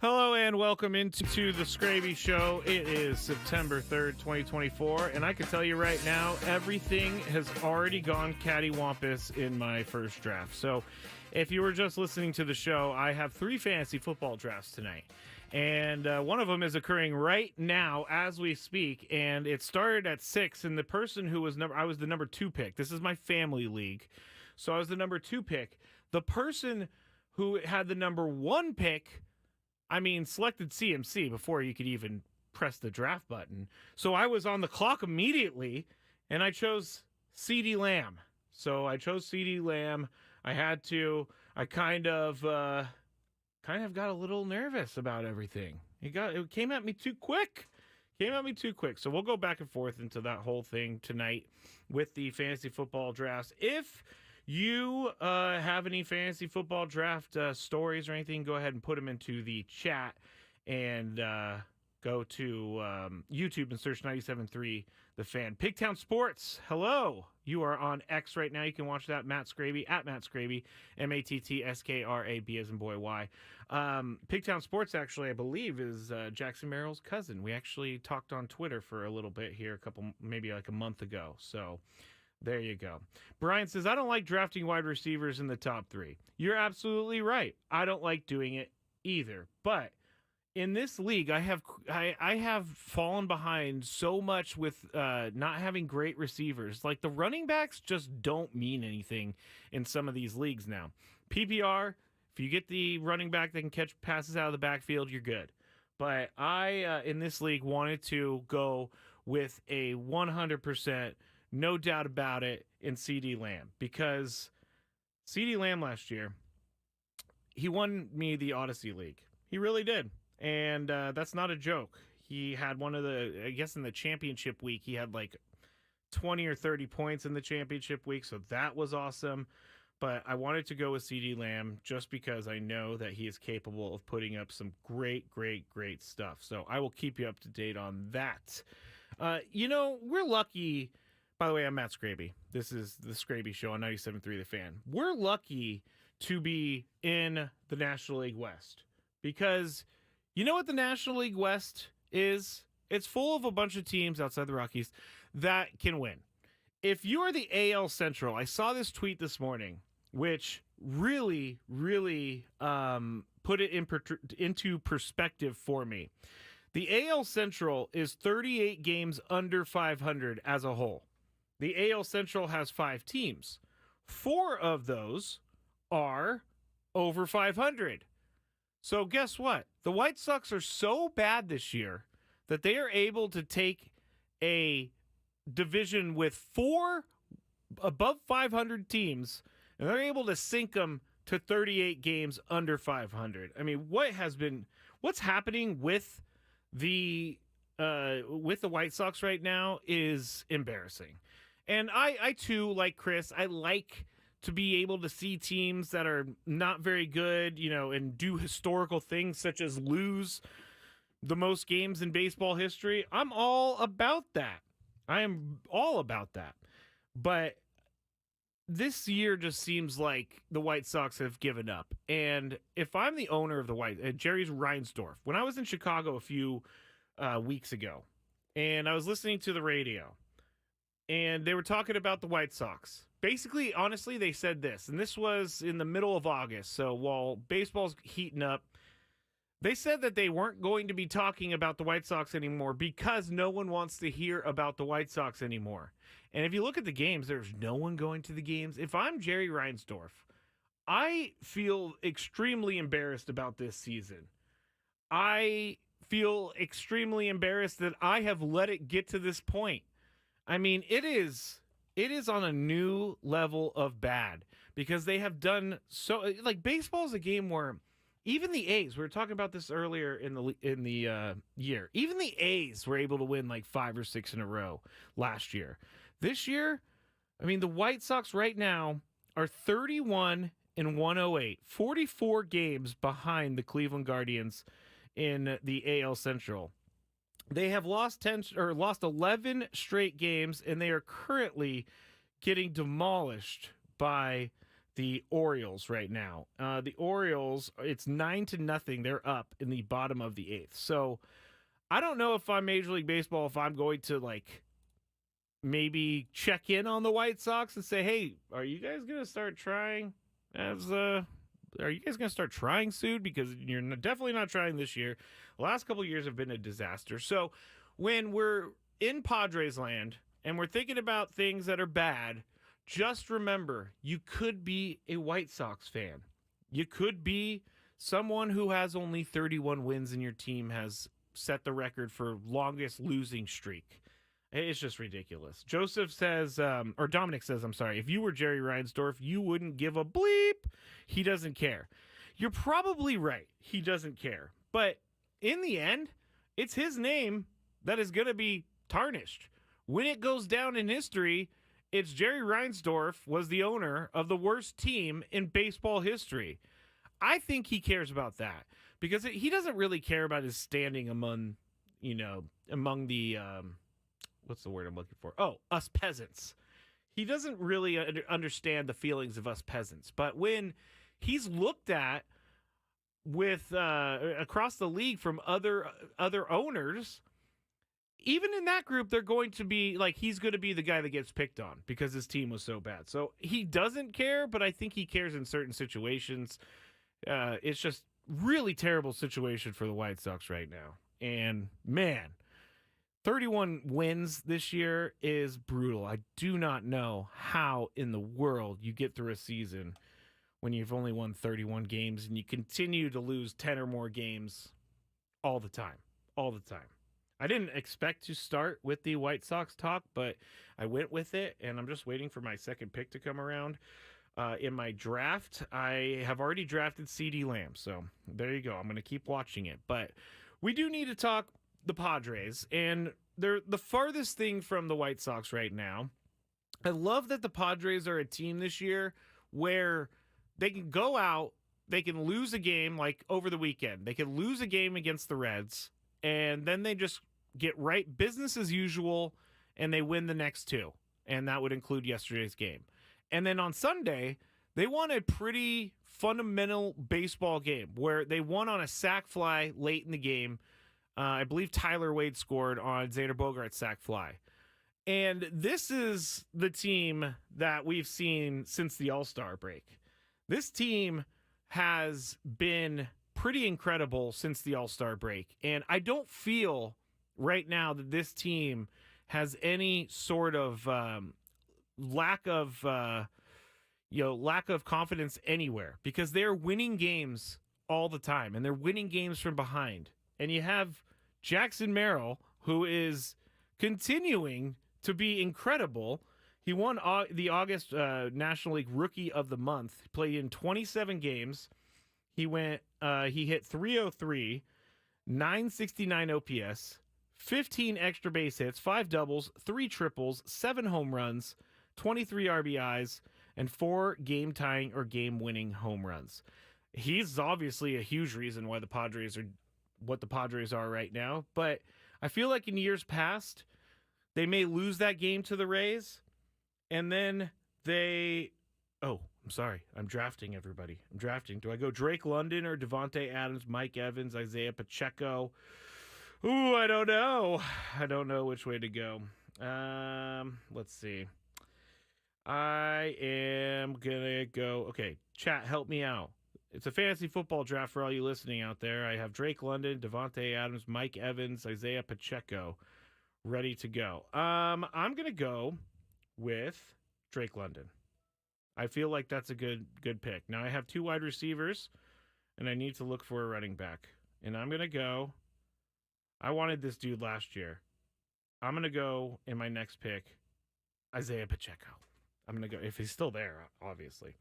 Hello and welcome into the Skraby Show. It is September 3rd, 2024, and I can tell you right now, everything has already gone cattywampus in my first draft. So if you were just listening to the show, I have 3 fantasy football drafts tonight. And one of them is occurring right now as we speak, and it started at 6, and the person who was I was the number 2 pick. This is my family league, so I was the number 2 pick. The person who had the number 1 pick selected CMC before you could even press the draft button. So I was on the clock immediately, and I chose CeeDee Lamb. So I chose CeeDee Lamb. I had to. I kind of got a little nervous about everything. It came at me too quick. So we'll go back and forth into that whole thing tonight with the fantasy football drafts. If you have any fantasy football draft stories or anything, go ahead and put them into the chat and go to YouTube and search 97.3 The Fan. Pigtown Sports, hello. You are on X right now. You can watch that. Matt Skraby, at Matt Skraby, MattsKrab as in boy, Y. Pigtown Sports, actually, I believe, is Jackson Merrill's cousin. We actually talked on Twitter for a little bit here, maybe like a month ago. So there you go. Brian says, I don't like drafting wide receivers in the top 3. You're absolutely right. I don't like doing it either. But in this league, I have fallen behind so much with not having great receivers. Like, the running backs just don't mean anything in some of these leagues now. PPR, if you get the running back that can catch passes out of the backfield, you're good. But I, in this league, wanted to go with a 100%, no doubt about it, in CeeDee Lamb. Because CeeDee Lamb last year, he won me the Odyssey League. He really did. And that's not a joke. He had one of I guess in the championship week, he had like 20 or 30 points in the championship week. So that was awesome. But I wanted to go with CeeDee Lamb just because I know that he is capable of putting up some great, great, great stuff. So I will keep you up to date on that. We're lucky. By the way, I'm Matt Skraby. This is the Skraby Show on 97.3 The Fan. We're lucky to be in the National League West because you know what the National League West is? It's full of a bunch of teams outside the Rockies that can win. If you are the AL Central, I saw this tweet this morning, which really, really put it into perspective for me. The AL Central is 38 games under 500 as a whole. The AL Central has 5 teams. 4 of those are over 500. So guess what? The White Sox are so bad this year that they are able to take a division with 4 above 500 teams, and they're able to sink them to 38 games under 500. I mean, what's happening with the White Sox right now is embarrassing. And I too, like Chris, I like to be able to see teams that are not very good, and do historical things such as lose the most games in baseball history. I'm all about that. I am all about that. But this year just seems like the White Sox have given up. And if I'm the owner of the Jerry's Reinsdorf, when I was in Chicago a few weeks ago, and I was listening to the radio, and they were talking about the White Sox. Basically, honestly, they said this, and this was in the middle of August, so while baseball's heating up, they said that they weren't going to be talking about the White Sox anymore because no one wants to hear about the White Sox anymore. And if you look at the games, there's no one going to the games. If I'm Jerry Reinsdorf, I feel extremely embarrassed about this season. I feel extremely embarrassed that I have let it get to this point. I mean, it is on a new level of bad because they have done so. Like, baseball is a game where even the A's, we were talking about this earlier in the year, even the A's were able to win like 5 or 6 in a row last year. This year, I mean, the White Sox right now are 31 and 108, 44 games behind the Cleveland Guardians in the AL Central. They have lost 11 straight games, and they are currently getting demolished by the Orioles right now. The Orioles, it's 9-0. They're up in the bottom of the eighth. So I don't know if I'm Major League Baseball, if I'm going to like maybe check in on the White Sox and say, hey, are you guys going to start trying are you guys going to start trying soon? Because you're definitely not trying this year. The last couple of years have been a disaster. So when we're in Padres land and we're thinking about things that are bad, just remember, you could be a White Sox fan. You could be someone who has only 31 wins and your team has set the record for longest losing streak. It's just ridiculous. Joseph says, or Dominic says, I'm sorry, if you were Jerry Reinsdorf, you wouldn't give a bleep. He doesn't care. You're probably right. He doesn't care. But in the end, it's his name that is going to be tarnished. When it goes down in history, it's Jerry Reinsdorf was the owner of the worst team in baseball history. I think he cares about that because he doesn't really care about his standing among the, what's the word I'm looking for? Oh, us peasants. He doesn't really understand the feelings of us peasants. But when he's looked at with across the league from other owners, even in that group, they're going to be like, he's going to be the guy that gets picked on because his team was so bad. So he doesn't care, but I think he cares in certain situations. It's just really terrible situation for the White Sox right now. And man, 31 wins this year is brutal. I do not know how in the world you get through a season when you've only won 31 games and you continue to lose 10 or more games all the time. All the time. I didn't expect to start with the White Sox talk, but I went with it, and I'm just waiting for my second pick to come around. In my draft, I have already drafted CD Lamb, so there you go. I'm going to keep watching it. But we do need to talk the Padres, and they're the farthest thing from the White Sox right now. I love that the Padres are a team this year where they can go out, they can lose a game like over the weekend. They can lose a game against the Reds, and then they just get right business as usual, and they win the next two. And that would include yesterday's game. And then on Sunday, they won a pretty fundamental baseball game where they won on a sac fly late in the game. I believe Tyler Wade scored on Xander Bogaerts' sac fly. And this is the team that we've seen since the All-Star break. This team has been pretty incredible since the All-Star break. And I don't feel right now that this team has any sort of lack of confidence anywhere because they're winning games all the time and they're winning games from behind. And you have Jackson Merrill, who is continuing to be incredible. He won the August National League Rookie of the Month. He played in 27 games. He hit 303, 969 OPS, 15 extra base hits, 5 doubles, 3 triples, 7 home runs, 23 RBIs, and 4 game-tying or game-winning home runs. He's obviously a huge reason why the Padres are what the Padres are right now, but I feel like in years past, they may lose that game to the Rays, and then I'm sorry. I'm drafting, everybody. I'm drafting. Do I go Drake London or Devontae Adams, Mike Evans, Isaiah Pacheco? Ooh, I don't know. I don't know which way to go. Let's see. I am going to go. Okay, chat, help me out. It's a fantasy football draft for all you listening out there. I have Drake London, Devontae Adams, Mike Evans, Isaiah Pacheco ready to go. I'm going to go with Drake London. I feel like that's a good pick. Now I have 2 wide receivers, and I need to look for a running back. And I'm going to go. I wanted this dude last year. I'm going to go in my next pick, Isaiah Pacheco. I'm going to go, if he's still there, obviously.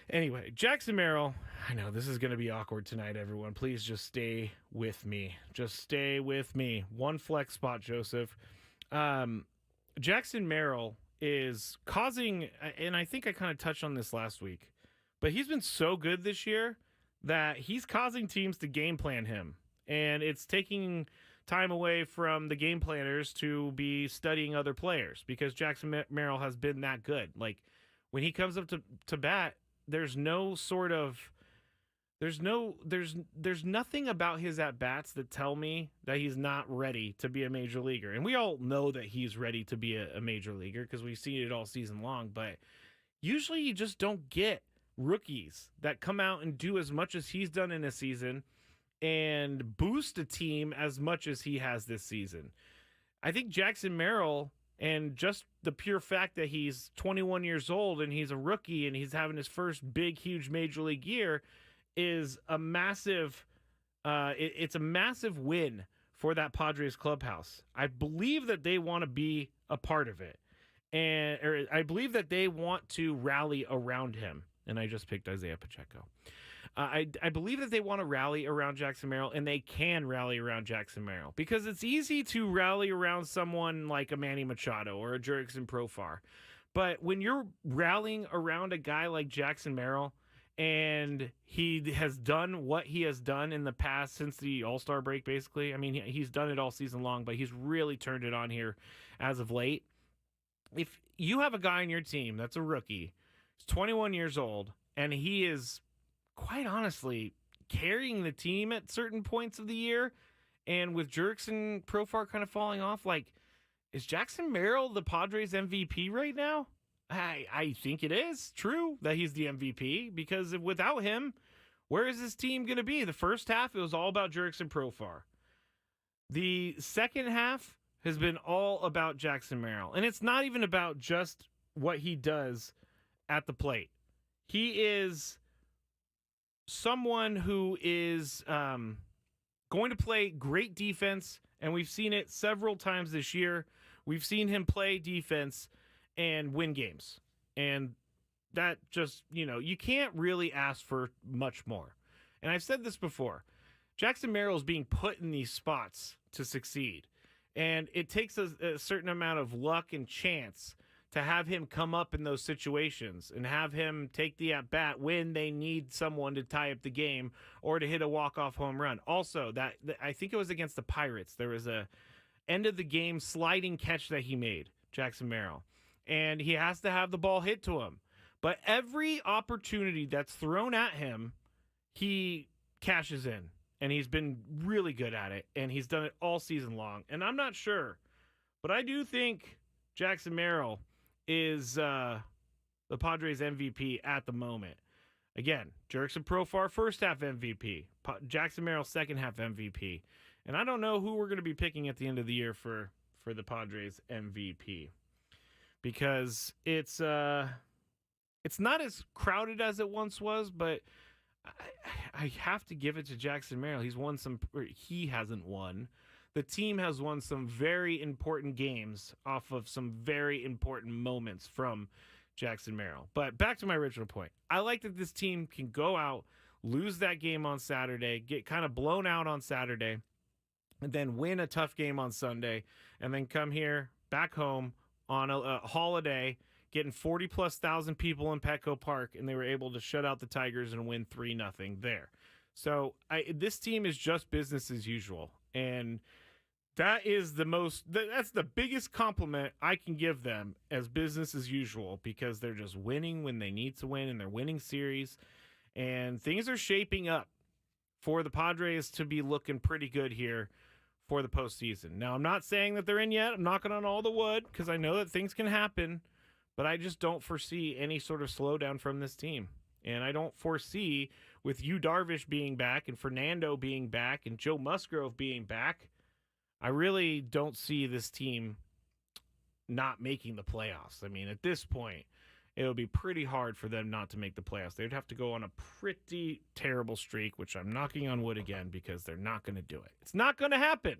Anyway, Jackson Merrill. I know this is going to be awkward tonight, everyone. Please just stay with me. Just stay with me. One flex spot, Joseph. Jackson Merrill is causing, and I think I kind of touched on this last week, but he's been so good this year that he's causing teams to game plan him. And it's taking time away from the game planners to be studying other players because Jackson Merrill has been that good. Like, when he comes up to bat, there's no sort of there's nothing about his at bats that tell me that he's not ready to be a major leaguer. And we all know that he's ready to be a major leaguer because we've seen it all season long. But usually you just don't get rookies that come out and do as much as he's done in a season and boost a team as much as he has this season. I think Jackson Merrill, and just the pure fact that he's 21 years old and he's a rookie and he's having his first big, huge major league year, is a massive it's a massive win for that Padres clubhouse. I believe that they want to be a part of it. Or I believe that they want to rally around him. And I just picked Isaiah Pacheco. I believe that they want to rally around Jackson Merrill, and they can rally around Jackson Merrill because it's easy to rally around someone like a Manny Machado or a Jurickson Profar. But when you're rallying around a guy like Jackson Merrill, and he has done what he has done in the past since the All-Star break, basically. I mean, he's done it all season long, but he's really turned it on here as of late. If you have a guy on your team that's a rookie, he's 21 years old, and he is, quite honestly, carrying the team at certain points of the year, and with Jurickson Profar kind of falling off, like, is Jackson Merrill the Padres MVP right now? I think it is true that he's the MVP because without him, where is this team going to be? The first half, it was all about Jurickson Profar. The second half has been all about Jackson Merrill. And it's not even about just what he does at the plate. He is someone who is going to play great defense, and we've seen it several times this year. We've seen him play defense and win games. And that just, you can't really ask for much more. And I've said this before. Jackson Merrill is being put in these spots to succeed. And it takes a certain amount of luck and chance to have him come up in those situations and have him take the at-bat when they need someone to tie up the game or to hit a walk-off home run. Also, that I think it was against the Pirates. There was a end-of-the-game sliding catch that he made, Jackson Merrill. And he has to have the ball hit to him. But every opportunity that's thrown at him, he cashes in. And he's been really good at it. And he's done it all season long. And I'm not sure, but I do think Jackson Merrill is the Padres MVP at the moment. Again, Jurickson Profar first half MVP. Jackson Merrill second half MVP. And I don't know who we're going to be picking at the end of the year for the Padres MVP. Because it's not as crowded as it once was, but I have to give it to Jackson Merrill. He hasn't won. The team has won some very important games off of some very important moments from Jackson Merrill. But back to my original point. I like that this team can go out, lose that game on Saturday, get kind of blown out on Saturday, and then win a tough game on Sunday, and then come here back home on a holiday, getting 40-plus thousand people in Petco Park, and they were able to shut out the Tigers and win 3-0 there. So this team is just business as usual, and that's the biggest compliment I can give them as business as usual because they're just winning when they need to win, and they're winning series, and things are shaping up for the Padres to be looking pretty good here for the postseason. Now, I'm not saying that they're in yet. I'm knocking on all the wood because I know that things can happen, but I just don't foresee any sort of slowdown from this team. And I don't foresee, with Yu Darvish being back and Fernando being back and Joe Musgrove being back, I really don't see this team not making the playoffs. I mean, at this point, it would be pretty hard for them not to make the playoffs. They'd have to go on a pretty terrible streak, which I'm knocking on wood again because they're not going to do it. It's not going to happen.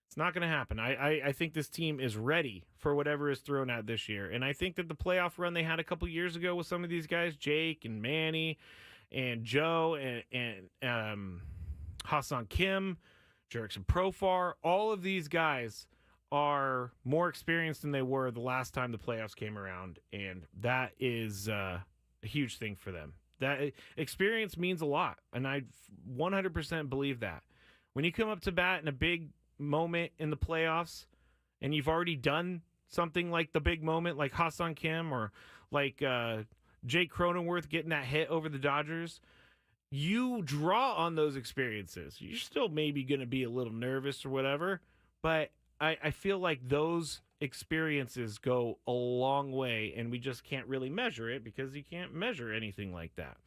It's not going to happen. I think this team is ready for whatever is thrown at this year. And I think that the playoff run they had a couple years ago with some of these guys, Jake and Manny and Joe and Hassan Kim, Jurickson Profar, all of these guys are more experienced than they were the last time the playoffs came around, and that is a huge thing for them. That experience means a lot, and I 100% believe that. When you come up to bat in a big moment in the playoffs, and you've already done something like the big moment, like Hassan Kim or like Jake Cronenworth getting that hit over the Dodgers, you draw on those experiences. You're still maybe going to be a little nervous or whatever, but I feel like those experiences go a long way, and we just can't really measure it because you can't measure anything like that.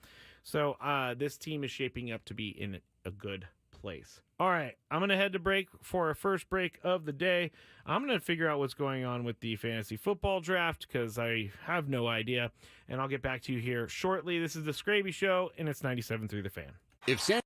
So this team is shaping up to be in a good place. All right, I'm going to head to break for our first break of the day. I'm going to figure out what's going on with the fantasy football draft because I have no idea, and I'll get back to you here shortly. This is the Skraby Show, and it's 97.3 The Fan. If San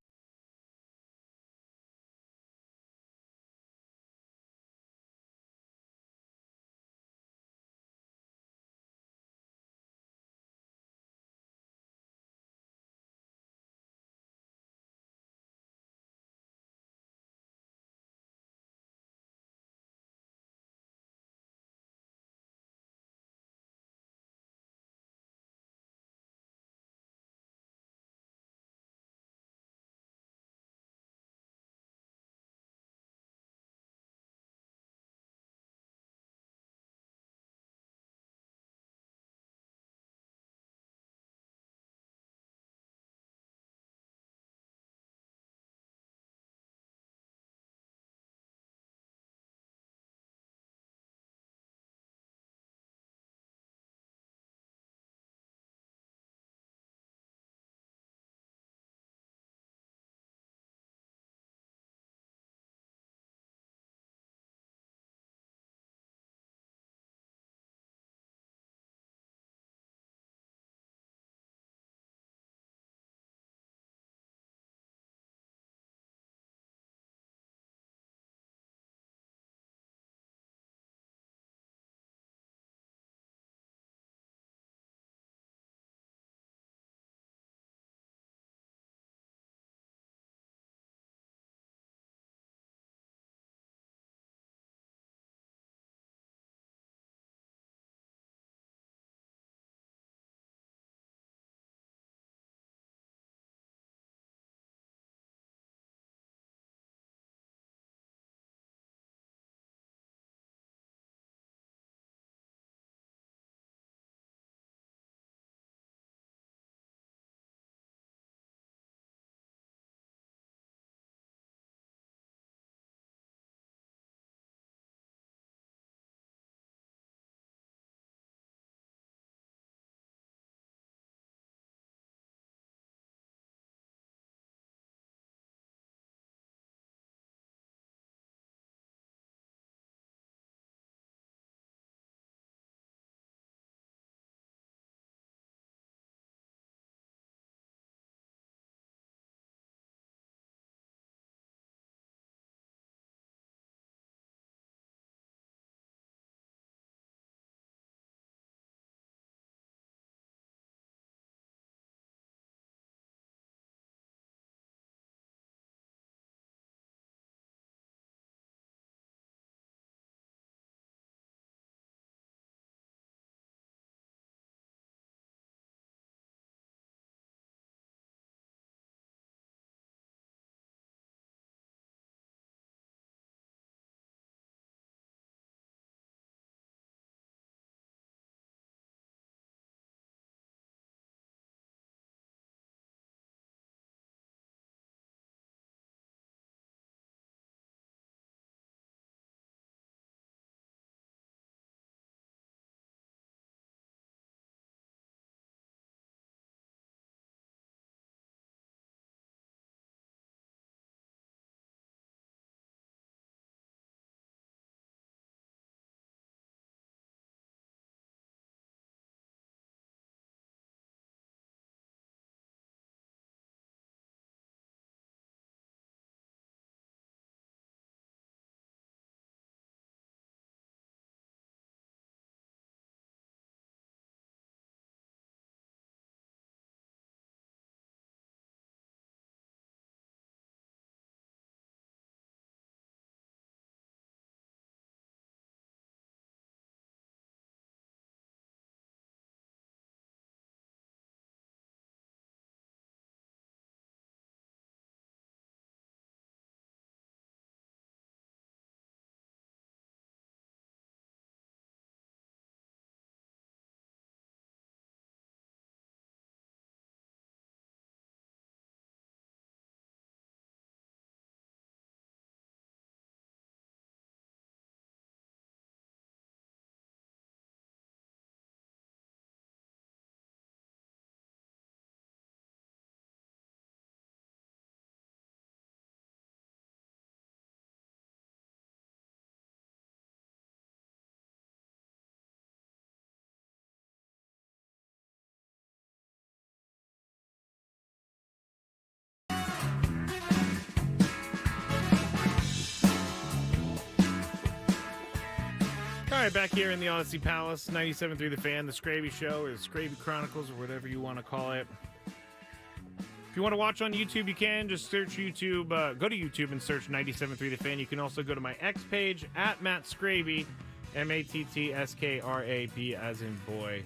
right, back here in the Odyssey Palace, 97.3 The Fan, the Skraby Show, or the Skraby Chronicles, or whatever you want to call it. If you want to watch on YouTube, you can. Just search YouTube. Go to YouTube and search 97.3 The Fan. You can also go to my X page, at Matt Skraby, MattsKrab, as in boy,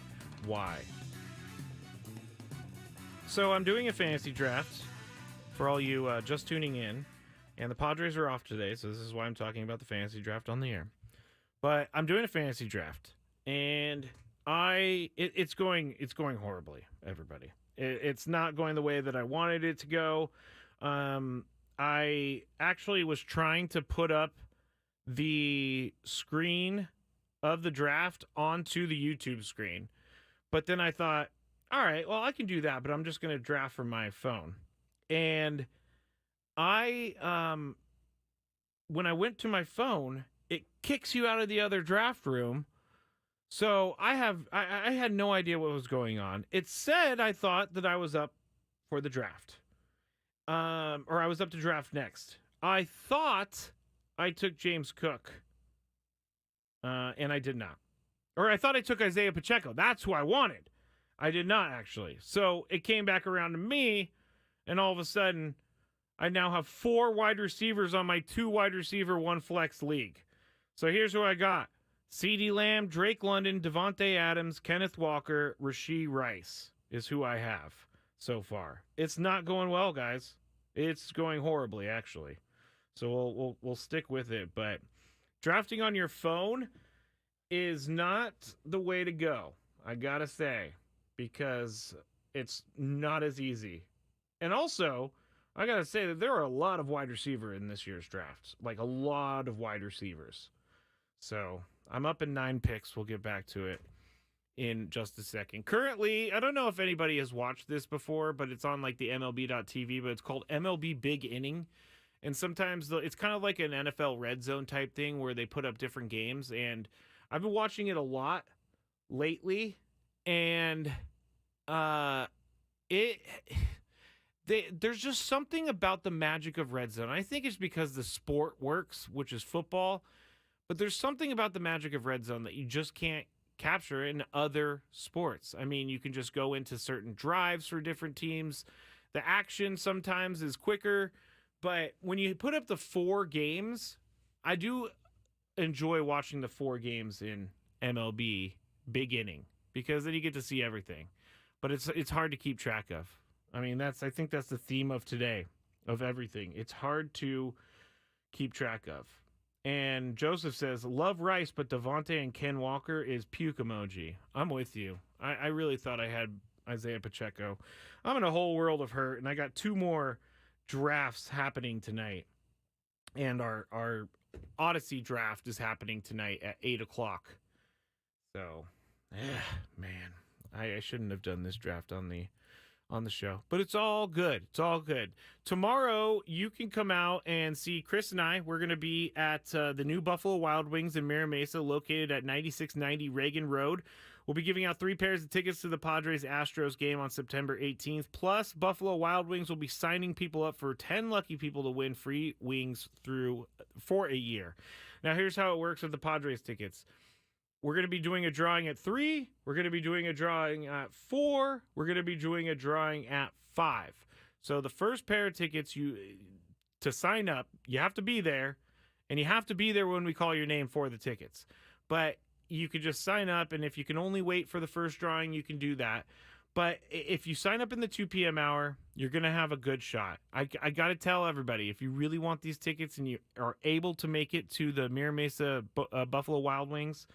Y. So I'm doing a fantasy draft for all you just tuning in. And the Padres are off today, so this is why I'm talking about the fantasy draft on the air. But I'm doing a fantasy draft, and it's going horribly, everybody. It's not going the way that I wanted it to go. I actually was trying to put up the screen of the draft onto the YouTube screen, but then I thought, all right, well, I can do that, but I'm just going to draft from my phone. And when I went to my phone, it kicks you out of the other draft room. So I had no idea what was going on. It said I thought that I was up for the draft. Or I was up to draft next. I thought I took James Cook. And I did not. Or I thought I took Isaiah Pacheco. That's who I wanted. I did not, actually. So it came back around to me, and all of a sudden, I now have 4 wide receivers on my 2 wide receiver, 1 flex league. So here's who I got. CeeDee Lamb, Drake London, Devontae Adams, Kenneth Walker, Rashee Rice is who I have so far. It's not going well, guys. It's going horribly, actually. So we'll stick with it. But drafting on your phone is not the way to go, I gotta say, because it's not as easy. And also, I gotta say that there are a lot of wide receiver in this year's drafts, like a lot of wide receivers. So I'm up in 9 picks. We'll get back to it in just a second. Currently, I don't know if anybody has watched this before, but it's on like the MLB.TV, but it's called MLB Big Inning. And sometimes it's kind of like an NFL Red Zone type thing where they put up different games. And I've been watching it a lot lately. And there's just something about the magic of Red Zone. I think it's because the sport works, which is football. But there's something about the magic of Red Zone that you just can't capture in other sports. I mean, you can just go into certain drives for different teams. The action sometimes is quicker. But when you put up the 4 games, I do enjoy watching the 4 games in MLB Big Inning because then you get to see everything. But it's hard to keep track of. I mean, I think that's the theme of today, of everything. It's hard to keep track of. And Joseph says, love Rice, but Devontae and Ken Walker is puke emoji. I'm with you. I really thought I had Isaiah Pacheco. I'm in a whole world of hurt, and I got 2 more drafts happening tonight. And our Odyssey draft is happening tonight at 8 o'clock. So, man, I shouldn't have done this draft on the show, but it's all good. It's all good. Tomorrow, you can come out and see Chris and I. We're going to be at the new Buffalo Wild Wings in Mira Mesa, located at 9690 Reagan Road. We'll be giving out 3 pairs of tickets to the Padres-Astros game on September 18th. Plus, Buffalo Wild Wings will be signing people up for 10 lucky people to win free wings for a year. Now, here's how it works with the Padres tickets. We're going to be doing a drawing at 3. We're going to be doing a drawing at 4. We're going to be doing a drawing at 5. So the first pair of tickets, to sign up, you have to be there, and you have to be there when we call your name for the tickets. But you could just sign up, and if you can only wait for the first drawing, you can do that. But if you sign up in the 2 p.m. hour, you're going to have a good shot. I got to tell everybody, if you really want these tickets and you are able to make it to the Mira Mesa Buffalo Wild Wings,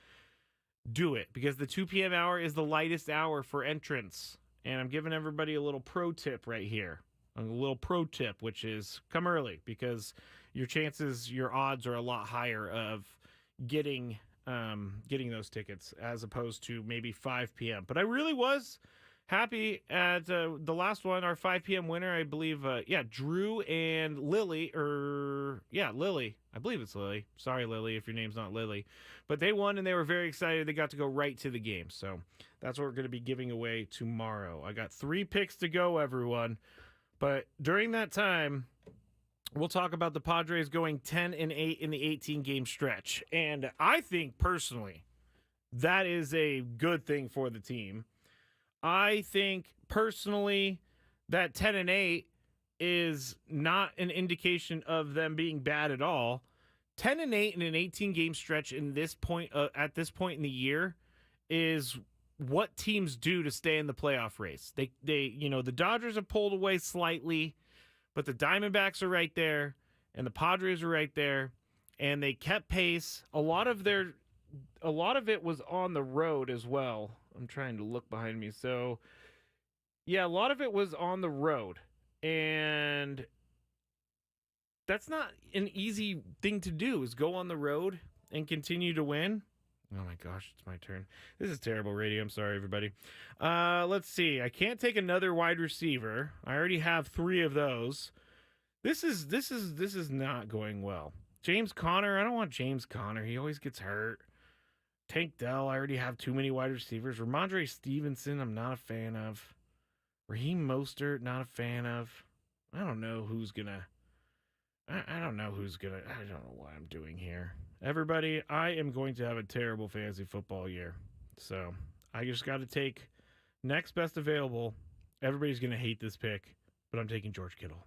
do it, because the 2 p.m. hour is the lightest hour for entrance. And I'm giving everybody a little pro tip right here. A little pro tip, which is come early, because your odds are a lot higher of getting those tickets as opposed to maybe 5 p.m. But I really was happy at the last one, our 5 p.m. winner, I believe, Drew and Lily, Lily. I believe it's Lily. Sorry, Lily, if your name's not Lily. But they won, and they were very excited. They got to go right to the game. So that's what we're going to be giving away tomorrow. I got 3 picks to go, everyone. But during that time, we'll talk about the Padres going 10-8 in the 18-game stretch. And I think, personally, that is a good thing for the team. I think personally that 10-8 is not an indication of them being bad at all. 10-8 in an 18-game stretch in this point at this point in the year is what teams do to stay in the playoff race. They the Dodgers have pulled away slightly, but the Diamondbacks are right there and the Padres are right there, and they kept pace. A lot of it was on the road as well. I'm trying to look behind me. So, yeah, a lot of it was on the road. And that's not an easy thing to do, is go on the road and continue to win. Oh, my gosh, it's my turn. This is terrible radio. I'm sorry, everybody. Let's see. I can't take another wide receiver. I already have 3 of those. This is not going well. James Conner, I don't want James Conner. He always gets hurt. Tank Dell, I already have too many wide receivers. Ramondre Stevenson, I'm not a fan of. Raheem Mostert, not a fan of. I don't know who's gonna. I don't know what I'm doing here. Everybody, I am going to have a terrible fantasy football year. So I just got to take next best available. Everybody's gonna hate this pick, but I'm taking George Kittle,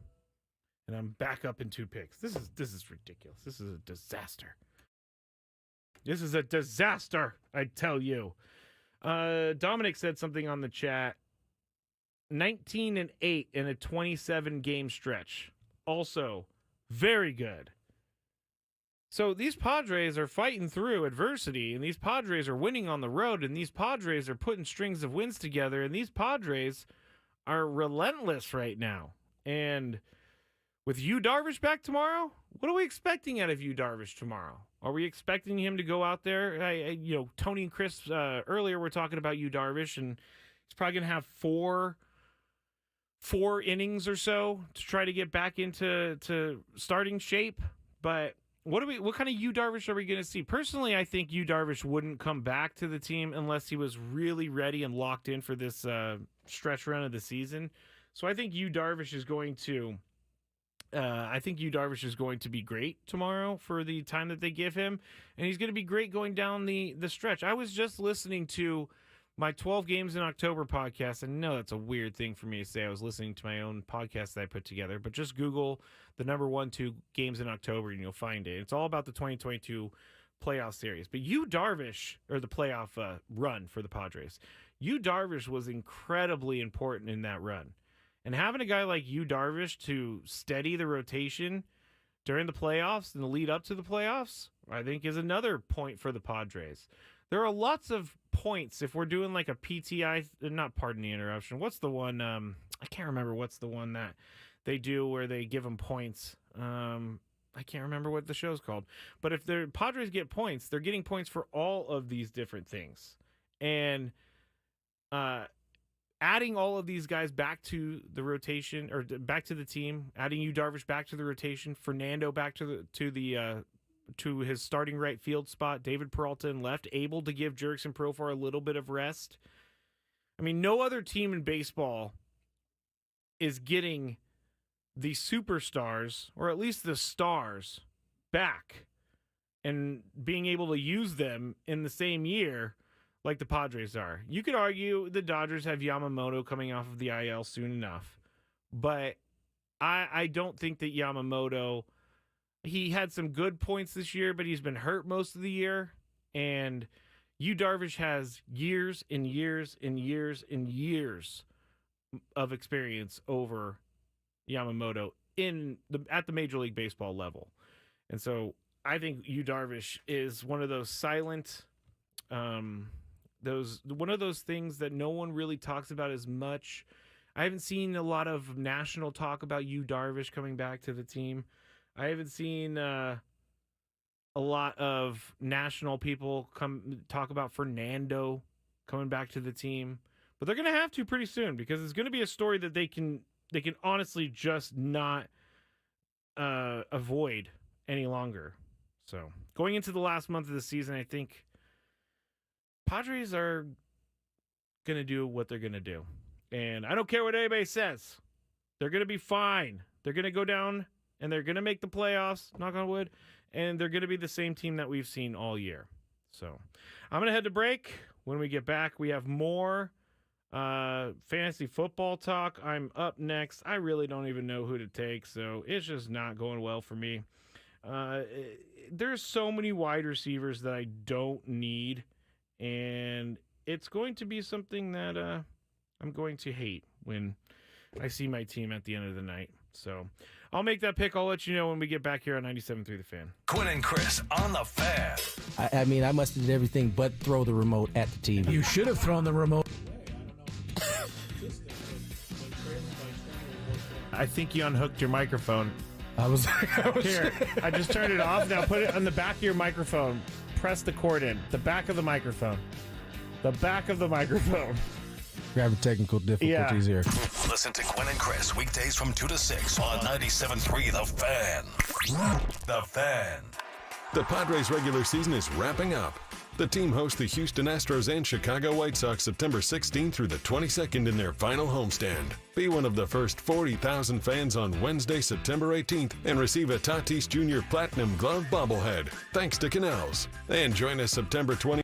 and I'm back up in 2 picks. This is ridiculous. This is a disaster. This is a disaster, I tell you. Dominic said something on the chat. 19-8 in a 27-game stretch. Also, very good. So these Padres are fighting through adversity, and these Padres are winning on the road, and these Padres are putting strings of wins together, and these Padres are relentless right now. And with Yu Darvish back tomorrow, what are we expecting out of Yu Darvish tomorrow? Are we expecting him to go out there? Tony and Chris earlier were talking about Yu Darvish, and he's probably going to have four innings or so to try to get back into starting shape. But what kind of Yu Darvish are we going to see? Personally, I think Yu Darvish wouldn't come back to the team unless he was really ready and locked in for this stretch run of the season. So I think Yu Darvish is going to. I think Yu Darvish is going to be great tomorrow for the time that they give him, and he's going to be great going down the stretch. I was just listening to my 12 Games in October podcast. I know that's a weird thing for me to say. I was listening to my own podcast that I put together, but just Google the number 1-2 Games in October, and you'll find it. It's all about the 2022 playoff series. But Yu Darvish, or the playoff run for the Padres, Yu Darvish was incredibly important in that run. And having a guy like Yu Darvish to steady the rotation during the playoffs and the lead up to the playoffs, I think is another point for the Padres. There are lots of points if we're doing like a PTI, not pardon the interruption. What's the one? I can't remember what's the one that they do where they give them points. I can't remember what the show's called. But if the Padres get points, they're getting points for all of these different things. And adding all of these guys back to the rotation, or back to the team, adding Yu Darvish back to the rotation, Fernando back to his starting right field spot, David Peralta in left, able to give Jurickson Profar a little bit of rest. I mean, no other team in baseball is getting the superstars, or at least the stars, back and being able to use them in the same year like the Padres are. You could argue the Dodgers have Yamamoto coming off of the IL soon enough, but I don't think that Yamamoto, he had some good points this year, but he's been hurt most of the year, and Yu Darvish has years and years and years and years of experience over Yamamoto at the Major League Baseball level. And so I think Yu Darvish is one of those silent one of those things that no one really talks about as much. I haven't seen a lot of national talk about Yu Darvish coming back to the team. I haven't seen a lot of national people come talk about Fernando coming back to the team, but they're going to have to pretty soon, because it's going to be a story that they can honestly just not avoid any longer. So going into the last month of the season, I think Padres are going to do what they're going to do. And I don't care what anybody says. They're going to be fine. They're going to go down and they're going to make the playoffs, knock on wood, and they're going to be the same team that we've seen all year. So I'm going to head to break. When we get back, we have more fantasy football talk. I'm up next. I really don't even know who to take, so it's just not going well for me. There's so many wide receivers that I don't need, and it's going to be something that I'm going to hate when I see my team at the end of the night. So I'll make that pick. I'll let you know when we get back here on 97.3 The Fan. Quinn and Chris on The Fan. I mean, I must have did everything but throw the remote at the TV. You should have thrown the remote. I think you unhooked your microphone. I was Here, I just turned it off. Now put it on the back of your microphone. Press the cord in. The back of the microphone. The back of the microphone. We're having technical difficulties here. Listen to Quinn and Chris weekdays from 2 to 6 on 97.3 The Fan. The Fan. The Padres regular season is wrapping up. The team hosts the Houston Astros and Chicago White Sox September 16th through the 22nd in their final homestand. Be one of the first 40,000 fans on Wednesday, September 18th and receive a Tatis Jr. Platinum Glove bobblehead, thanks to Canals. And join us September 20th.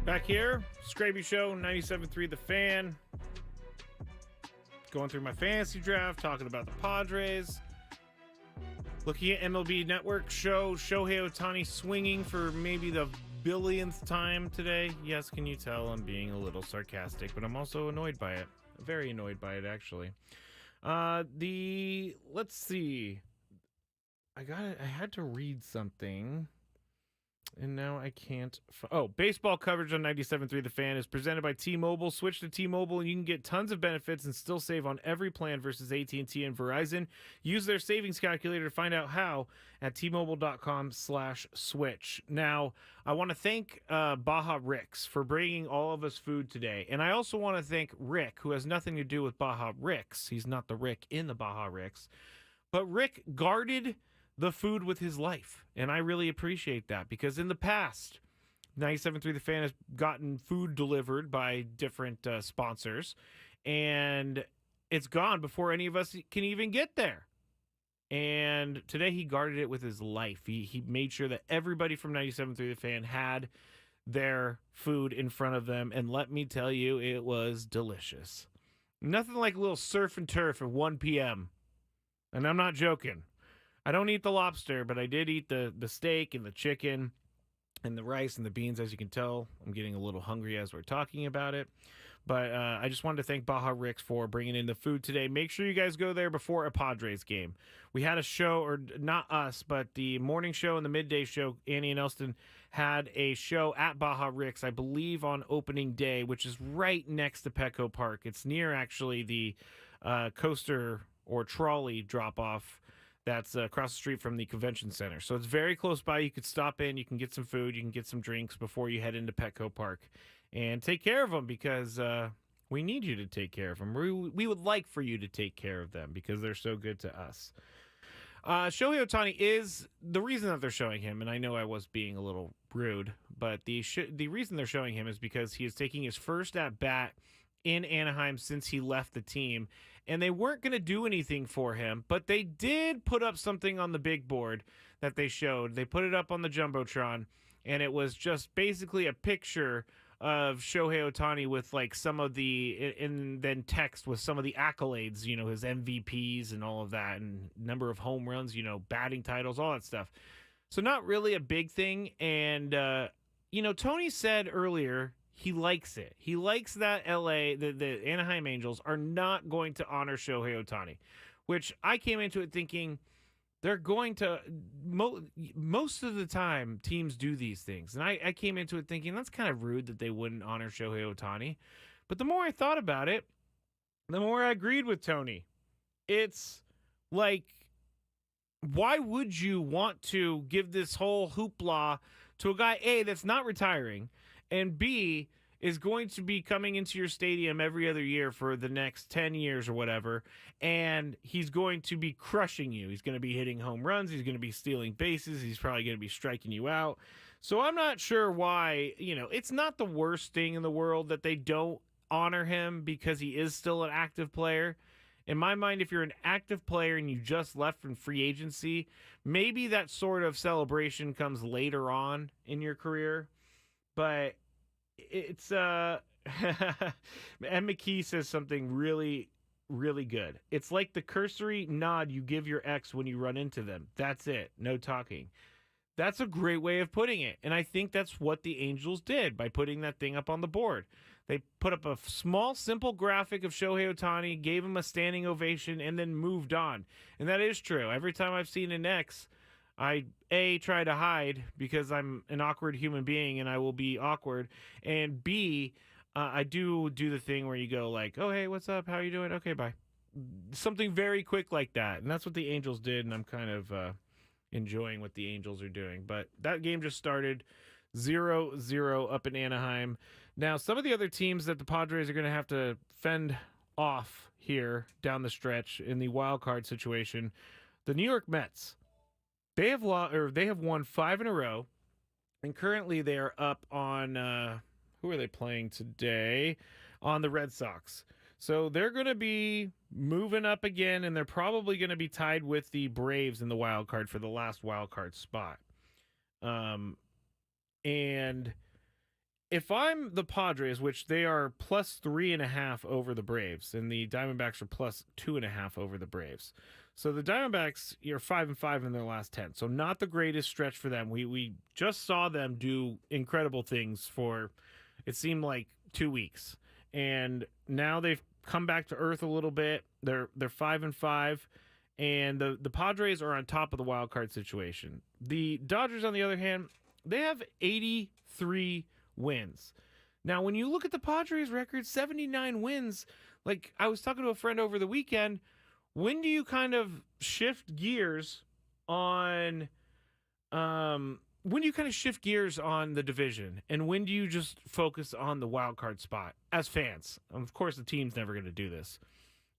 Back here, Skraby Show, 97.3 The Fan. Going through my fantasy draft, talking about the Padres. Looking at MLB Network show, Shohei Ohtani swinging for maybe the billionth time today. Yes, can you tell I'm being a little sarcastic, but I'm also annoyed by it. Very annoyed by it, actually. Let's see. I had to read something. And now I can't. Baseball coverage on 97.3 The Fan is presented by T-Mobile. Switch to T-Mobile and you can get tons of benefits and still save on every plan versus AT&T and Verizon. Use their savings calculator to find out how at T-Mobile.com/switch. Now, I want to thank Baja Ricks for bringing all of us food today. And I also want to thank Rick, who has nothing to do with Baja Ricks. He's not the Rick in the Baja Ricks. But Rick guarded the food with his life, and I really appreciate that, because in the past 97.3 The Fan has gotten food delivered by different sponsors, and it's gone before any of us can even get there. And today he guarded it with his life. He made sure that everybody from 97.3 The Fan had their food in front of them, and let me tell you, it was delicious. Nothing like a little surf and turf at 1 p.m. And I'm not joking. I don't eat the lobster, but I did eat the steak and the chicken and the rice and the beans. As you can tell, I'm getting a little hungry as we're talking about it. But I just wanted to thank Baja Ricks for bringing in the food today. Make sure you guys go there before a Padres game. We had a show, or not us, but the morning show and the midday show, Annie and Elston had a show at Baja Ricks, I believe on opening day, which is right next to Petco Park. It's near, actually, the coaster or trolley drop-off that's across the street from the convention center. So it's very close by. You could stop in, you can get some food, you can get some drinks before you head into Petco Park. And take care of them, because we need you to take care of them. We would like for you to take care of them because they're so good to us. Shohei Ohtani is the reason that they're showing him, and I know I was being a little rude, but the reason they're showing him is because he is taking his first at-bat in Anaheim since he left the team, and they weren't going to do anything for him, but they did put up something on the big board that they showed. They put it up on the Jumbotron, and it was just basically a picture of Shohei Ohtani with like some of and then text with some of the accolades, his MVPs and all of that, and number of home runs, batting titles, all that stuff. So not really a big thing. And, Tony said earlier, he likes it. He likes that the Anaheim Angels are not going to honor Shohei Ohtani, which I came into it thinking they're going to. Most of the time, teams do these things. And I came into it thinking that's kind of rude that they wouldn't honor Shohei Ohtani. But the more I thought about it, the more I agreed with Tony. It's like, why would you want to give this whole hoopla to a guy, A, that's not retiring, and B, is going to be coming into your stadium every other year for the next 10 years or whatever, and he's going to be crushing you. He's going to be hitting home runs. He's going to be stealing bases. He's probably going to be striking you out. So I'm not sure why, it's not the worst thing in the world that they don't honor him because he is still an active player. In my mind, if you're an active player and you just left from free agency, maybe that sort of celebration comes later on in your career. But it's and McKee says something really, really good. It's like the cursory nod you give your ex when you run into them. That's it. No talking. That's a great way of putting it. And I think that's what the Angels did by putting that thing up on the board. They put up a small, simple graphic of Shohei Ohtani, gave him a standing ovation, and then moved on. And that is true. Every time I've seen an ex, I, A, try to hide because I'm an awkward human being and I will be awkward. And B, I do the thing where you go like, oh, hey, what's up? How are you doing? Okay, bye. Something very quick like that. And that's what the Angels did, and I'm kind of enjoying what the Angels are doing. But that game just started 0-0 up in Anaheim. Now, some of the other teams that the Padres are going to have to fend off here down the stretch in the wild card situation, the New York Mets. They have won 5 in a row, and currently they are up on who are they playing today? On the Red Sox. So they're going to be moving up again, and they're probably going to be tied with the Braves in the wild card for the last wild card spot. And if I'm the Padres, which they are plus 3.5 over the Braves, and the Diamondbacks are plus 2.5 over the Braves. So the Diamondbacks, you're 5-5 in their last 10. So not the greatest stretch for them. We just saw them do incredible things for, it seemed like, 2 weeks. And now they've come back to earth a little bit. They're 5-5. And the Padres are on top of the wild card situation. The Dodgers, on the other hand, they have 83 wins. Now, when you look at the Padres record, 79 wins, like I was talking to a friend over the weekend, when do you kind of shift gears on the division, and when do you just focus on the wild card spot as fans? Of course, the team's never going to do this.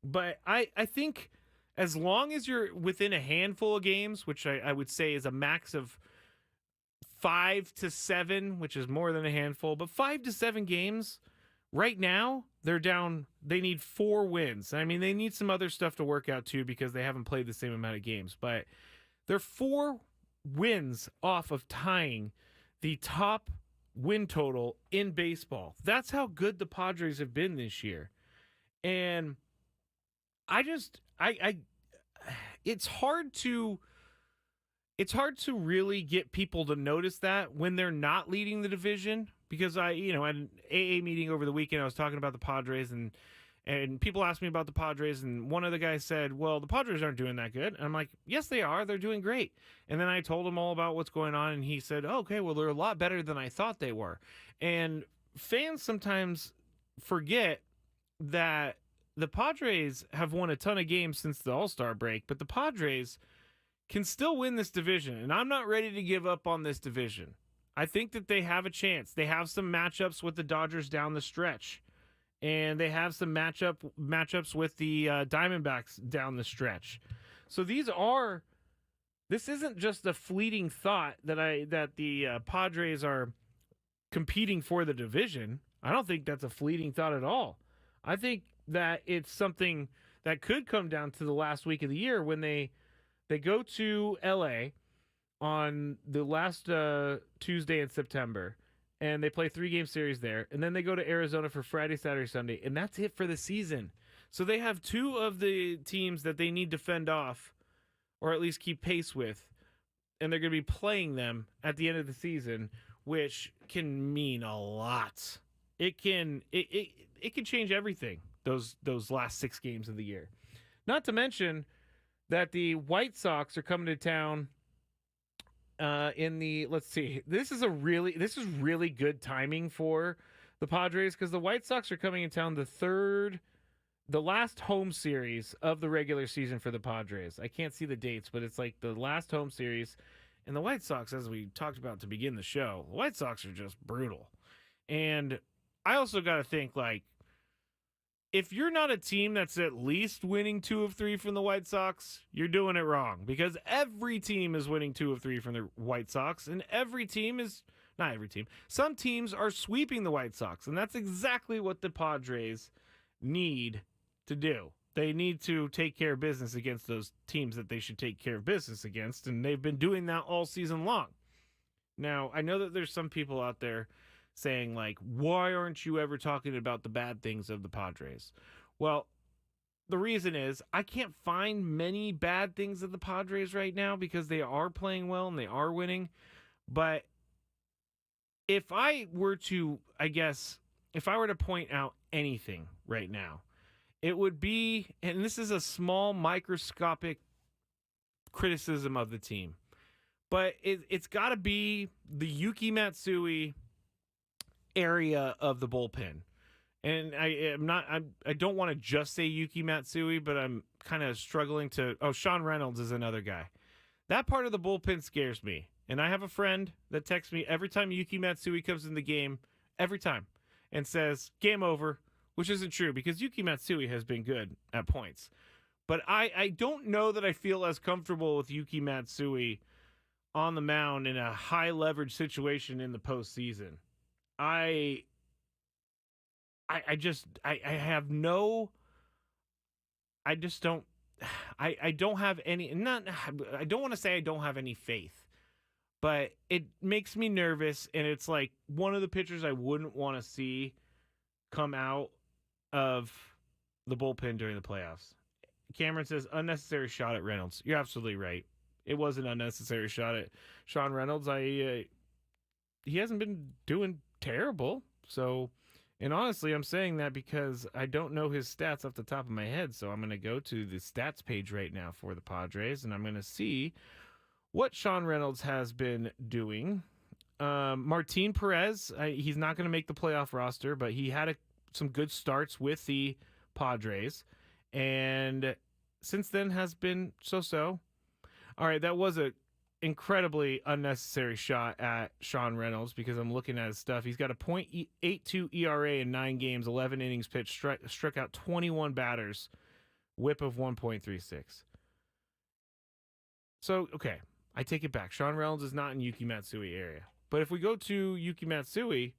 But I think as long as you're within a handful of games, which I would say is a max of 5 to 7, which is more than a handful, but 5 to 7 games right now, they're down. They need 4 wins. I mean, they need some other stuff to work out too because they haven't played the same amount of games, but they're 4 wins off of tying the top win total in baseball. That's how good the Padres have been this year. And it's hard to really get people to notice that when they're not leading the division, because at an AA meeting over the weekend, I was talking about the Padres, and people asked me about the Padres, and one of the guys said, well, the Padres aren't doing that good. And I'm like, yes, they are. They're doing great. And then I told him all about what's going on, and he said, oh, okay, well, they're a lot better than I thought they were. And fans sometimes forget that the Padres have won a ton of games since the All-Star break, but the Padres can still win this division, and I'm not ready to give up on this division. I think that they have a chance. They have some matchups with the Dodgers down the stretch, and they have some matchups with the Diamondbacks down the stretch. So this isn't just a fleeting thought that the Padres are competing for the division. I don't think that's a fleeting thought at all. I think that it's something that could come down to the last week of the year when they go to L.A. on the last Tuesday in September, and they play 3-game series there, and then they go to Arizona for Friday, Saturday, Sunday, and that's it for the season. So they have 2 of the teams that they need to fend off, or at least keep pace with, and they're going to be playing them at the end of the season, which can mean a lot. It can change everything, those last 6 games of the year. Not to mention that the White Sox are coming to town let's see. This is really good timing for the Padres because the White Sox are coming in town the last home series of the regular season for the Padres. I can't see the dates, but it's like the last home series. And the White Sox, as we talked about to begin the show, the White Sox are just brutal. And I also got to think, like, if you're not a team that's at least winning 2 of 3 from the White Sox, you're doing it wrong because every team is winning 2 of 3 from the White Sox, and not every team. Some teams are sweeping the White Sox, and that's exactly what the Padres need to do. They need to take care of business against those teams that they should take care of business against, and they've been doing that all season long. Now, I know that there's some people out there saying, like, why aren't you ever talking about the bad things of the Padres? Well, the reason is I can't find many bad things of the Padres right now because they are playing well and they are winning. But if I were to point out anything right now, it would be, and this is a small microscopic criticism of the team, but it's got to be the Yuki Matsui area of the bullpen. And I don't want to just say Yuki Matsui, but I'm kind of struggling to, Sean Reynolds is another guy. That part of the bullpen scares me. And I have a friend that texts me every time Yuki Matsui comes in the game, every time, and says, game over, which isn't true because Yuki Matsui has been good at points. But I don't know that I feel as comfortable with Yuki Matsui on the mound in a high leverage situation in the postseason. I don't have any, I don't want to say I don't have any faith, but it makes me nervous, and it's like one of the pitchers I wouldn't want to see come out of the bullpen during the playoffs. Cameron says, unnecessary shot at Reynolds. You're absolutely right. It was an unnecessary shot at Sean Reynolds. He hasn't been doing terrible. So, and honestly, I'm saying that because I don't know his stats off the top of my head. So I'm going to go to the stats page right now for the Padres, and I'm going to see what Sean Reynolds has been doing. Martin Perez, he's not going to make the playoff roster, but he had some good starts with the Padres, and since then has been so-so. All right, that was an incredibly unnecessary shot at Sean Reynolds because I'm looking at his stuff. He's got a .82 ERA in 9 games, 11 innings pitched, struck out 21 batters, whip of 1.36. So, okay, I take it back. Sean Reynolds is not in Yuki Matsui area. But if we go to Yuki Matsui,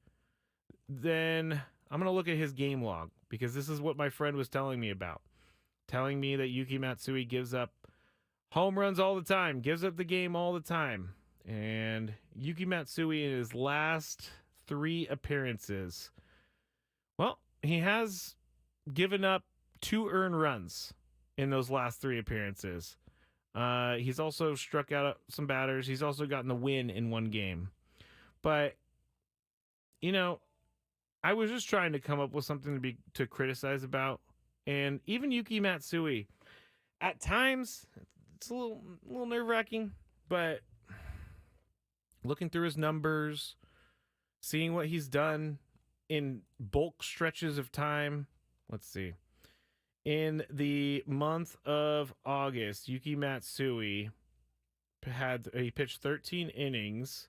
then I'm going to look at his game log because this is what my friend was telling me about. Telling me that Yuki Matsui gives up home runs all the time, gives up the game all the time. And Yuki Matsui in his last 3 appearances, well, he has given up 2 earned runs in those last 3 appearances. He's also struck out some batters. He's also gotten the win in 1 game. But, you know, I was just trying to come up with something to criticize about. And even Yuki Matsui, at times, it's a little nerve-wracking, but looking through his numbers, seeing what he's done in bulk stretches of time. Let's see. In the month of August, Yuki Matsui he pitched 13 innings,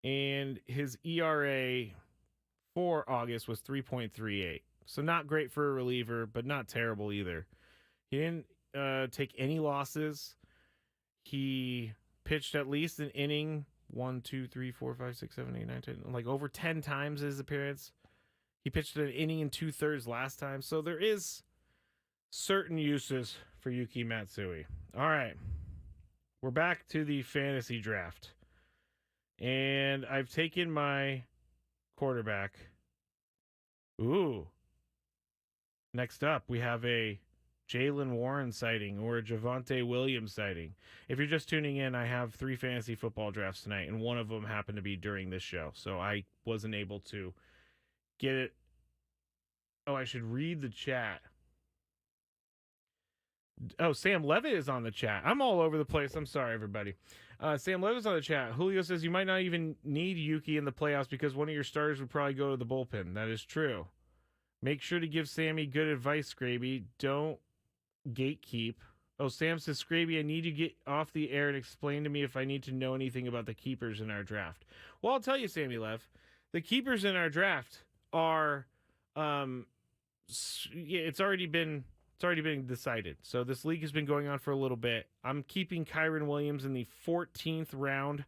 and his ERA for August was 3.38. So not great for a reliever, but not terrible either. He didn't take any losses. He pitched at least an inning 1, 2, 3, 4, 5, 6, 7, 8, 9, 10, like over 10 times his appearance. He pitched an inning and 2/3 last time. So there is certain uses for Yuki Matsui. All right. We're back to the fantasy draft. And I've taken my quarterback. Ooh. Next up, we have a Jaylen Warren sighting or a Javonte Williams sighting. If you're just tuning in, I have 3 fantasy football drafts tonight, and one of them happened to be during this show. So I wasn't able to get it. Oh, I should read the chat. Oh, Sam Levitt is on the chat. I'm all over the place. I'm sorry, everybody. Sam Levitt's on the chat. Julio says you might not even need Yuki in the playoffs because one of your starters would probably go to the bullpen. That is true. Make sure to give Sammy good advice, Skraby. Don't gatekeep. Oh, Sam says, Skraby, I need you to get off the air and explain to me if I need to know anything about the keepers in our draft. Well, I'll tell you, Sammy Lev. The keepers in our draft are, it's already been decided. So this league has been going on for a little bit. I'm keeping Kyron Williams in the 14th round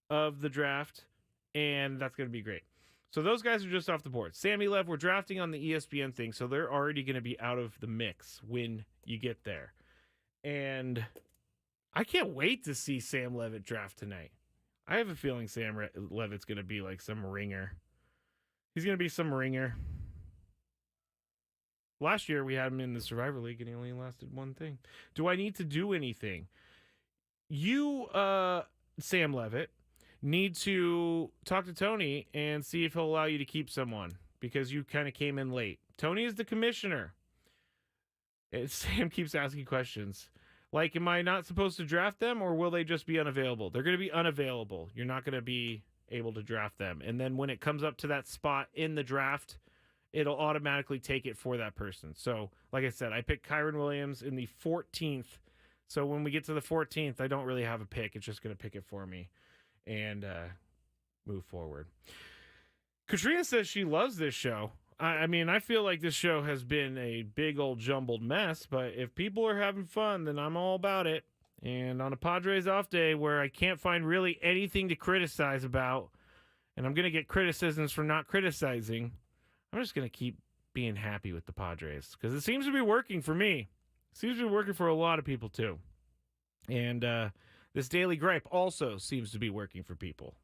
of the draft, and that's going to be great. So those guys are just off the board. Sammy Lev, we're drafting on the ESPN thing, so they're already going to be out of the mix when you get there. And I can't wait to see Sam Levitt draft tonight. I have a feeling Sam Levitt's going to be like some ringer. He's going to be some ringer. Last year, we had him in the Survivor League, and he only lasted 1 thing. Do I need to do anything? You, Sam Levitt, need to talk to Tony and see if he'll allow you to keep someone because you kind of came in late. Tony is the commissioner. Sam keeps asking questions. Like, am I not supposed to draft them or will they just be unavailable? They're going to be unavailable. You're not going to be able to draft them. And then when it comes up to that spot in the draft, it'll automatically take it for that person. So, like I said, I picked Kyron Williams in the 14th. So when we get to the 14th, I don't really have a pick. It's just going to pick it for me and move forward. Katrina says she loves this show. I mean, I feel like this show has been a big old jumbled mess, but if people are having fun, then I'm all about it. And on a Padres off day where I can't find really anything to criticize about, and I'm going to get criticisms for not criticizing, I'm just going to keep being happy with the Padres because it seems to be working for me. It seems to be working for a lot of people too. And this daily gripe also seems to be working for people.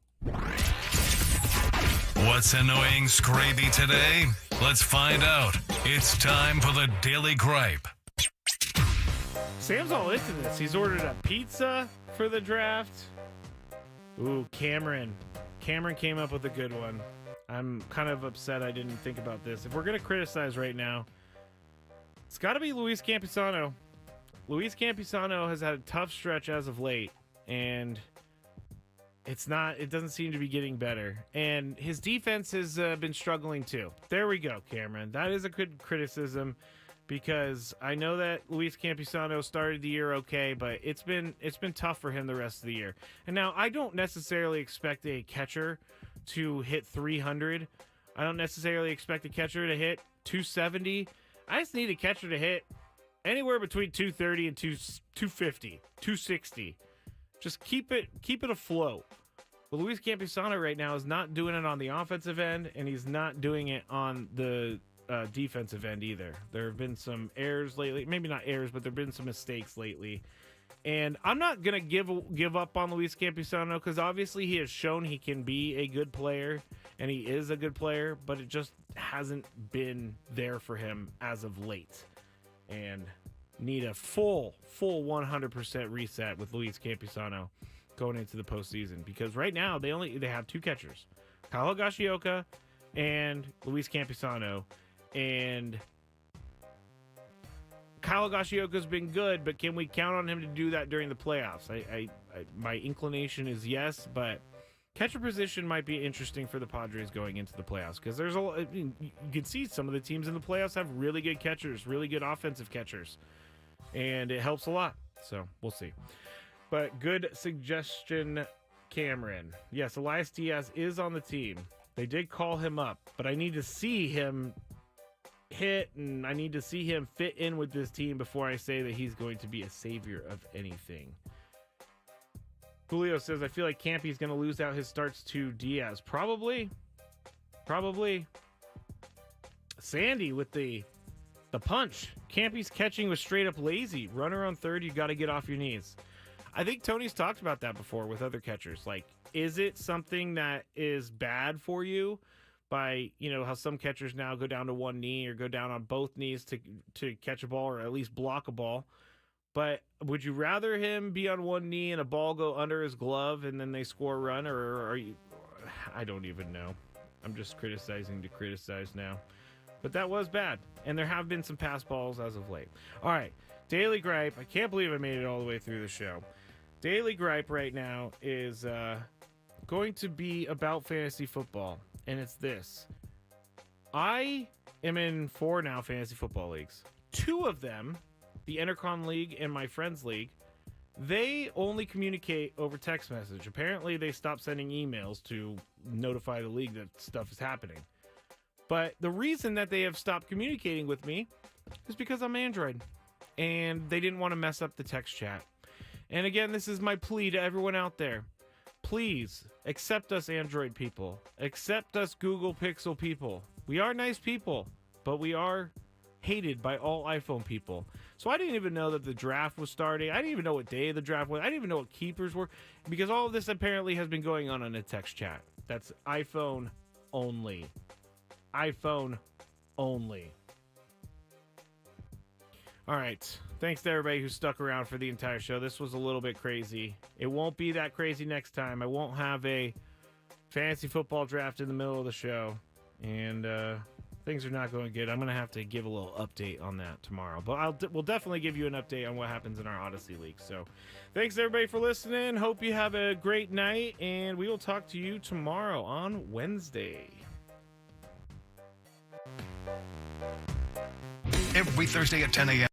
What's annoying Skraby today? Let's find out. It's time for the Daily Gripe. Sam's all into this. He's ordered a pizza for the draft. Ooh, Cameron. Cameron came up with a good one. I'm kind of upset I didn't think about this. If we're going to criticize right now, it's got to be Luis Campusano. Luis Campusano has had a tough stretch as of late, and it doesn't seem to be getting better. And his defense has been struggling too. There we go, Cameron. That is a good criticism, because I know that Luis Campusano started the year okay, but it's been tough for him the rest of the year. And now I don't necessarily expect a catcher to hit 300. I don't necessarily expect a catcher to hit 270. I just need a catcher to hit anywhere between 230 and 250, 260. Just keep it afloat. But Luis Campusano right now is not doing it on the offensive end, and he's not doing it on the defensive end either. There have been some errors lately. Maybe not errors, but there have been some mistakes lately. And I'm not going to give up on Luis Campusano, because obviously he has shown he can be a good player, and he is a good player, but it just hasn't been there for him as of late. And need a full 100% reset with Luis Campusano going into the postseason, because right now they have two catchers, Kyle Higashioka and Luis Campusano. And Kyle Higashioka's been good, but can we count on him to do that during the playoffs? My inclination is yes, but catcher position might be interesting for the Padres going into the playoffs, because there's you can see some of the teams in the playoffs have really good catchers, really good offensive catchers, and it helps a lot. So we'll see. But good suggestion, Cameron. Yes, Elias Diaz is on the team. They did call him up, but I need to see him hit, and I need to see him fit in with this team before I say that he's going to be a savior of anything. Julio says, I feel like Campy's going to lose out his starts to Diaz. Probably. Sandy with the punch. Campy's catching was straight up lazy. Runner on third, you got to get off your knees. I think Tony's talked about that before with other catchers. Like, is it something that is bad for you? By, how some catchers now go down to one knee or go down on both knees to catch a ball, or at least block a ball. But would you rather him be on one knee and a ball go under his glove and then they score a run, or are you? I don't even know. I'm just criticizing to criticize now. But that was bad, and there have been some pass balls as of late. All right, Daily Gripe. I can't believe I made it all the way through the show. Daily Gripe right now is going to be about fantasy football. And it's this. I am in 4 now fantasy football leagues. 2 of them, the Entercom League and my friend's league, they only communicate over text message. Apparently, they stopped sending emails to notify the league that stuff is happening. But the reason that they have stopped communicating with me is because I'm Android. And they didn't want to mess up the text chat. And again, this is my plea to everyone out there. Please accept us Android people. Accept us Google Pixel people. We are nice people, but we are hated by all iPhone people. So I didn't even know that the draft was starting. I didn't even know what day the draft was. I didn't even know what keepers were, because all of this apparently has been going on a text chat. That's iPhone only. iPhone only. All right. Thanks to everybody who stuck around for the entire show. This was a little bit crazy. It won't be that crazy next time. I won't have a fantasy football draft in the middle of the show. And things are not going good. I'm going to have to give a little update on that tomorrow. But we'll definitely give you an update on what happens in our Odyssey League. So thanks, everybody, for listening. Hope you have a great night. And we will talk to you tomorrow on Wednesday. Every Thursday at 10 a.m.